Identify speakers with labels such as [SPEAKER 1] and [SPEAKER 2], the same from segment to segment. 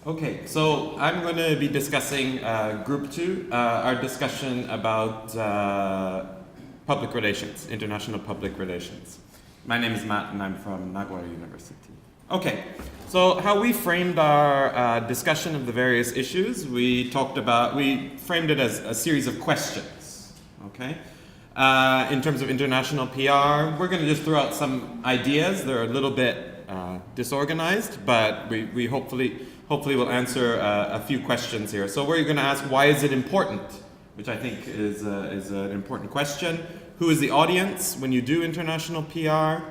[SPEAKER 1] Okay, so I'm going to be discussing Group 2, our discussion about public relations, international public relations. My name is Matt and I'm from Nagoya University. Okay, so how we framed our discussion of the various issues, we framed it as a series of questions, okay? In terms of international PR, we're going to just throw out some ideas. They're a little bit disorganized, but we hopefully will answer a few questions here. So we're going to ask, why is it important? Which I think is an important question. Who is the audience when you do international PR?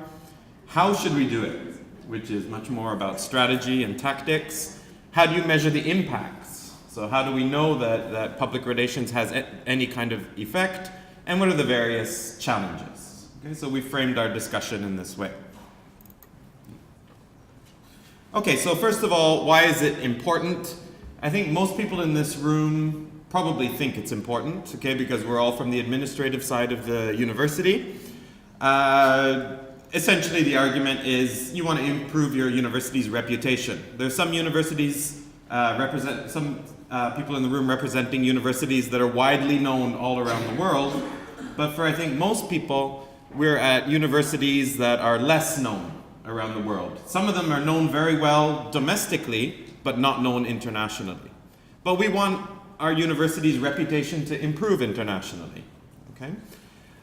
[SPEAKER 1] How should we do it? Which is much more about strategy and tactics. How do you measure the impacts? So how do we know that public relations has any kind of effect? And what are the various challenges? Okay, so we framed our discussion in this way. Okay, so first of all, why is it important? I think most people in this room probably think it's important, okay, because we're all from the administrative side of the university. Essentially, the argument is you want to improve your university's reputation. There's some universities some people in the room representing universities that are widely known all around the world, but for I think most people, we're at universities that are less known around the world. Some of them are known very well domestically, but not known internationally. But we want our university's reputation to improve internationally, okay?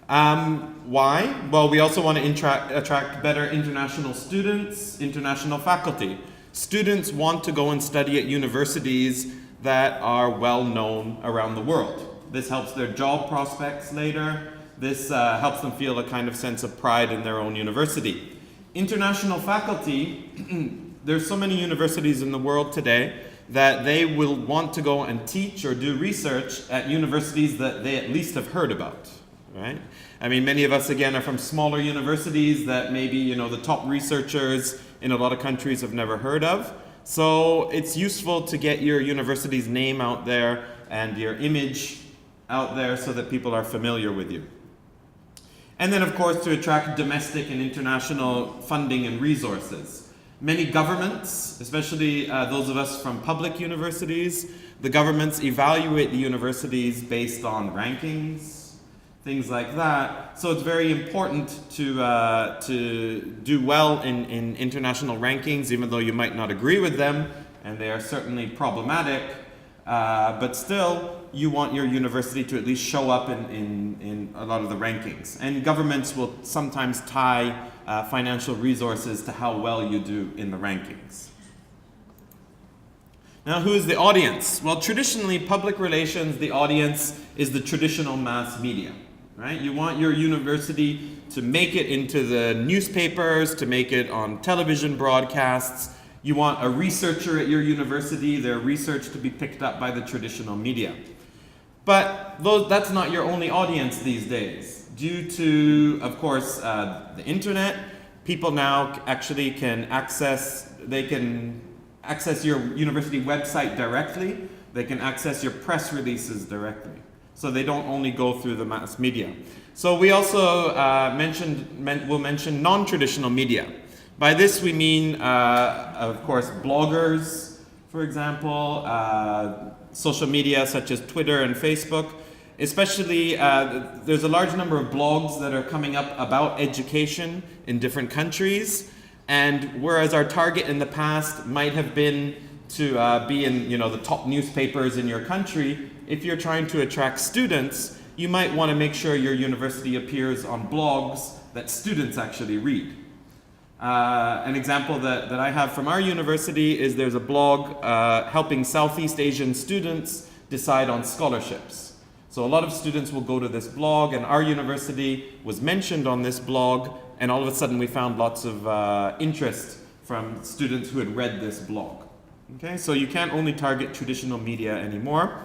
[SPEAKER 1] Why? Well, we also want to attract better international students, international faculty. Students want to go and study at universities that are well known around the world. This helps their job prospects later. This helps them feel a kind of sense of pride in their own university. International faculty, there's so many universities in the world today that they will want to go and teach or do research at universities that they at least have heard about, right? I mean, many of us, again, are from smaller universities that maybe, the top researchers in a lot of countries have never heard of. So it's useful to get your university's name out there and your image out there so that people are familiar with you. And then, of course, to attract domestic and international funding and resources. Many governments, especially those of us from public universities, the governments evaluate the universities based on rankings, things like that. So it's very important to do well in international rankings, even though you might not agree with them, and they are certainly problematic. But still, you want your university to at least show up in a lot of the rankings. And governments will sometimes tie financial resources to how well you do in the rankings. Now, who is the audience? Well, traditionally, public relations, the audience is the traditional mass media, right? You want your university to make it into the newspapers, to make it on television broadcasts. You want a researcher at your university, their research to be picked up by the traditional media. But that's not your only audience these days. Due to, of course, the internet, people now actually can access your university website directly. They can access your press releases directly. So they don't only go through the mass media. So we also will mention non-traditional media. By this we mean, of course, bloggers, for example, social media such as Twitter and Facebook. Especially, there's a large number of blogs that are coming up about education in different countries. And whereas our target in the past might have been to be in the top newspapers in your country, if you're trying to attract students, you might want to make sure your university appears on blogs that students actually read. An example that I have from our university is there's a blog helping Southeast Asian students decide on scholarships. So a lot of students will go to this blog, and our university was mentioned on this blog, and all of a sudden we found lots of interest from students who had read this blog. Okay, so you can't only target traditional media anymore.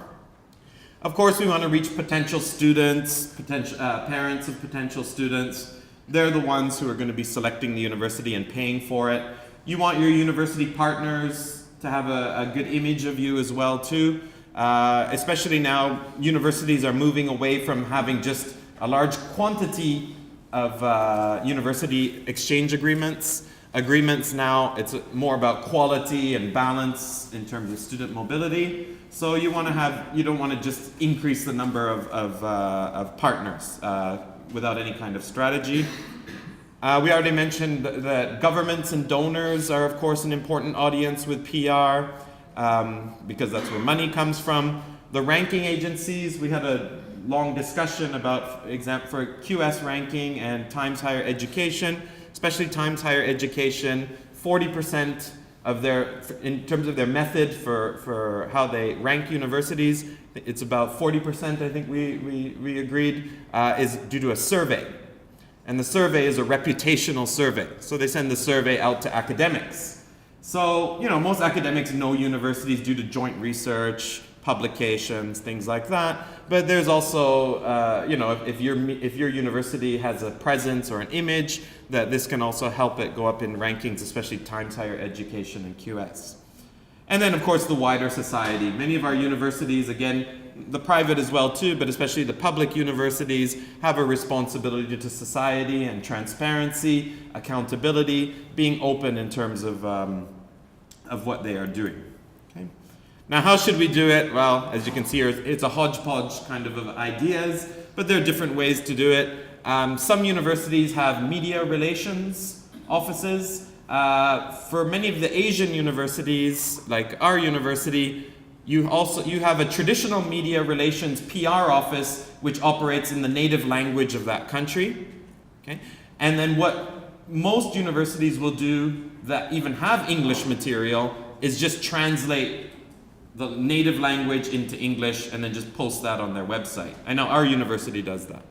[SPEAKER 1] Of course, we want to reach potential students, parents of potential students. They're the ones who are going to be selecting the university and paying for it. You want your university partners to have a good image of you as well, too. Especially now, universities are moving away from having just a large quantity of university exchange agreements. agreements now. It's more about quality and balance in terms of student mobility. So you don't want to just increase the number of partners without any kind of strategy. We already mentioned that governments and donors are, of course, an important audience with PR because that's where money comes from. The ranking agencies, we had a long discussion about, for QS ranking and Times Higher Education, especially Times Higher Education, 40% of in terms of their method for how they rank universities, it's about 40%, I think we agreed, is due to a survey. And the survey is a reputational survey. So they send the survey out to academics. So, most academics know universities due to joint research, publications, things like that. But there's also, if your university has a presence or an image, that this can also help it go up in rankings, especially Times Higher Education and QS. And then, of course, the wider society. Many of our universities, again, the private as well too, but especially the public universities, have a responsibility to society and transparency, accountability, being open in terms of what they are doing. Okay? Now, how should we do it? Well, as you can see here, it's a hodgepodge kind of ideas, but there are different ways to do it. Some universities have media relations offices. For many of the Asian universities, like our university, you have a traditional media relations PR office which operates in the native language of that country. Okay? And then what most universities will do that even have English material is just translate the native language into English and then just post that on their website. I know our university does that.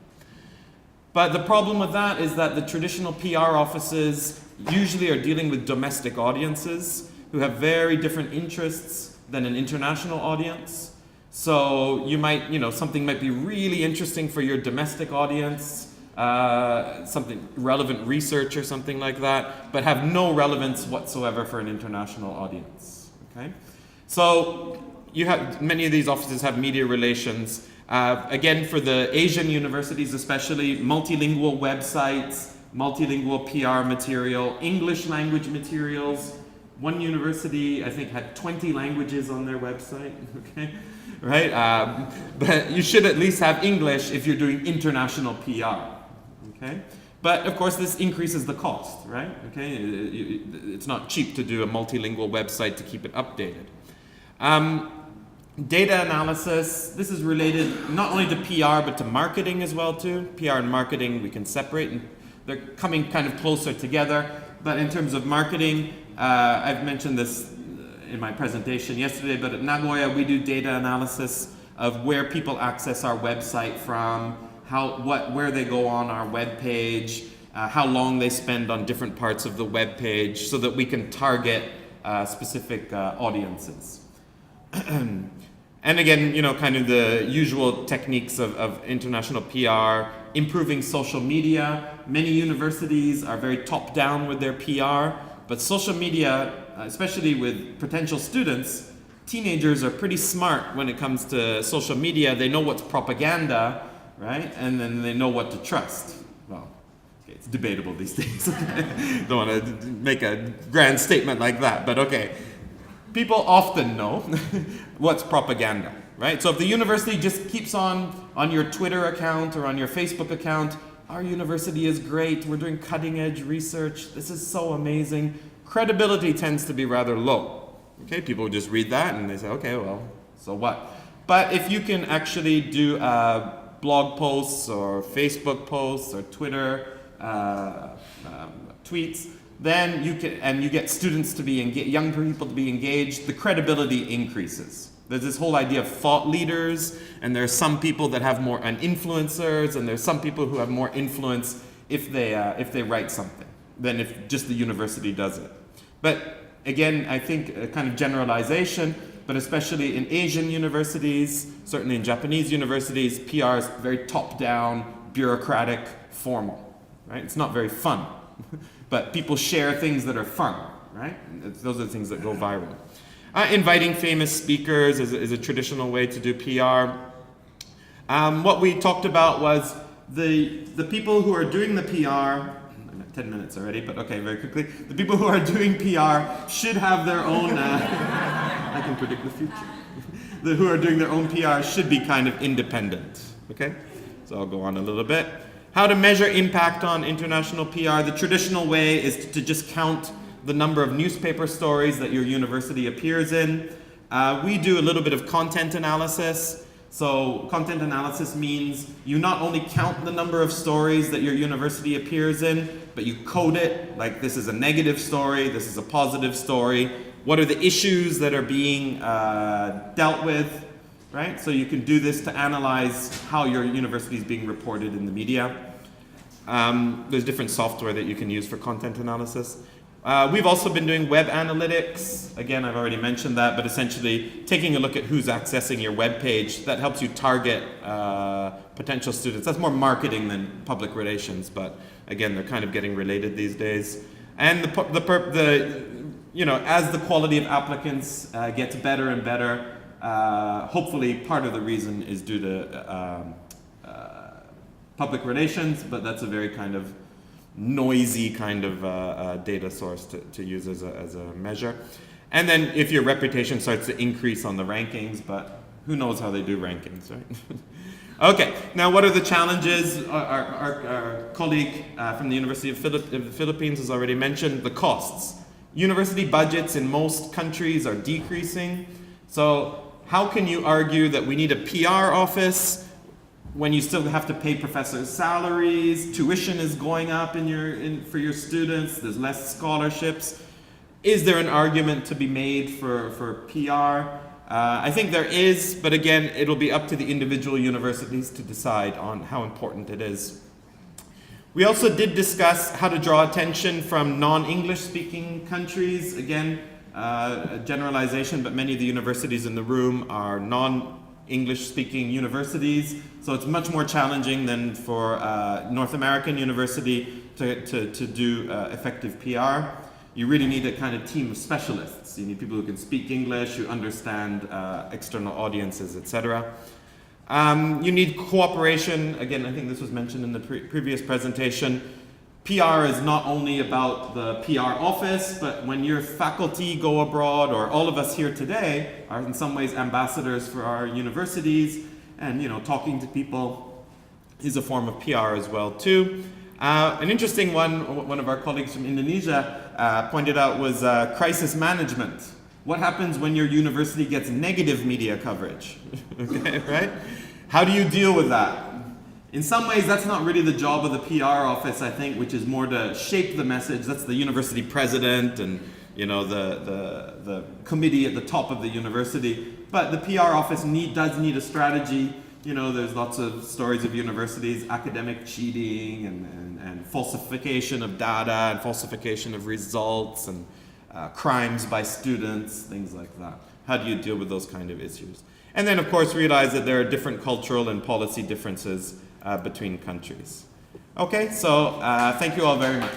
[SPEAKER 1] But the problem with that is that the traditional PR offices usually are dealing with domestic audiences who have very different interests than an international audience. So you might, something might be really interesting for your domestic audience, something relevant research or something like that, but have no relevance whatsoever for an international audience. Okay? So many of these offices have media relations. Again, for the Asian universities especially, multilingual websites, multilingual PR material, English language materials. One university, I think, had 20 languages on their website, okay? Right? But you should at least have English if you're doing international PR, okay? But, of course, this increases the cost, right? Okay? It's not cheap to do a multilingual website to keep it updated. Data analysis, this is related not only to PR, but to marketing as well, too. PR and marketing, we can separate, and they're coming kind of closer together. But in terms of marketing, I've mentioned this in my presentation yesterday, but at Nagoya we do data analysis of where people access our website from, where they go on our web page, how long they spend on different parts of the web page, so that we can target specific audiences. And again, kind of the usual techniques of international PR, improving social media. Many universities are very top-down with their PR, but social media, especially with potential students, teenagers are pretty smart when it comes to social media. They know what's propaganda, right? And then they know what to trust. Well, okay, it's debatable these days. Don't want to make a grand statement like that, but okay. People often know what's propaganda, right? So if the university just keeps on your Twitter account or on your Facebook account, our university is great, we're doing cutting edge research, this is so amazing, credibility tends to be rather low. Okay, people just read that and they say, okay, well, so what? But if you can actually do blog posts or Facebook posts or Twitter tweets, then you get students to be engaged, young people to be engaged, the credibility increases. There's this whole idea of thought leaders, and there are some people that have more, and influencers, and there's some people who have more influence if they write something than if just the university does it. But again, I think a kind of generalization, but especially in Asian universities, certainly in Japanese universities, PR is very top-down, bureaucratic, formal, right? It's not very fun. But people share things that are fun, right? Those are the things that go viral. Inviting famous speakers is a traditional way to do PR. What we talked about was the people who are doing the PR I'm at 10 minutes already, but okay, very quickly. The people who are doing PR should have their own, I can predict the future. The who are doing their own PR should be kind of independent, okay? So I'll go on a little bit. How to measure impact on international PR. The traditional way is to just count the number of newspaper stories that your university appears in. We do a little bit of content analysis. So content analysis means you not only count the number of stories that your university appears in, but you code it, like this is a negative story, this is a positive story. What are the issues that are being dealt with, right? So you can do this to analyze how your university is being reported in the media. There's different software that you can use for content analysis. We've also been doing web analytics. Again, I've already mentioned that, but essentially taking a look at who's accessing your web page. That helps you target potential students. That's more marketing than public relations, but again, they're kind of getting related these days. And as the quality of applicants gets better and better, hopefully part of the reason is due to public relations, but that's a very kind of noisy kind of data source to use as a measure. And then if your reputation starts to increase on the rankings, but who knows how they do rankings, right? Okay, now what are the challenges? Our colleague from the University of the Philippines has already mentioned the costs. University budgets in most countries are decreasing. So how can you argue that we need a PR office when you still have to pay professors' salaries, tuition is going up for your students, there's less scholarships? Is there an argument to be made for PR? I think there is, but again, it'll be up to the individual universities to decide on how important it is. We also did discuss how to draw attention from non-English speaking countries. Again, a generalization, but many of the universities in the room are non-English speaking universities, so it's much more challenging than for North American university to do effective PR. You really need a kind of team of specialists. You need people who can speak English, who understand external audiences, etc. You need cooperation. Again, I think this was mentioned in the previous presentation. PR is not only about the PR office, but when your faculty go abroad, or all of us here today are in some ways ambassadors for our universities, and talking to people is a form of PR as well too. An interesting one of our colleagues from Indonesia pointed out was crisis management. What happens when your university gets negative media coverage? Okay, right? How do you deal with that? In some ways, that's not really the job of the PR office, I think, which is more to shape the message. That's the university president and the committee at the top of the university. But the PR office does need a strategy. There's lots of stories of universities, academic cheating and falsification of data and falsification of results and crimes by students, things like that. How do you deal with those kind of issues? And then, of course, realize that there are different cultural and policy differences between countries. Okay, so thank you all very much.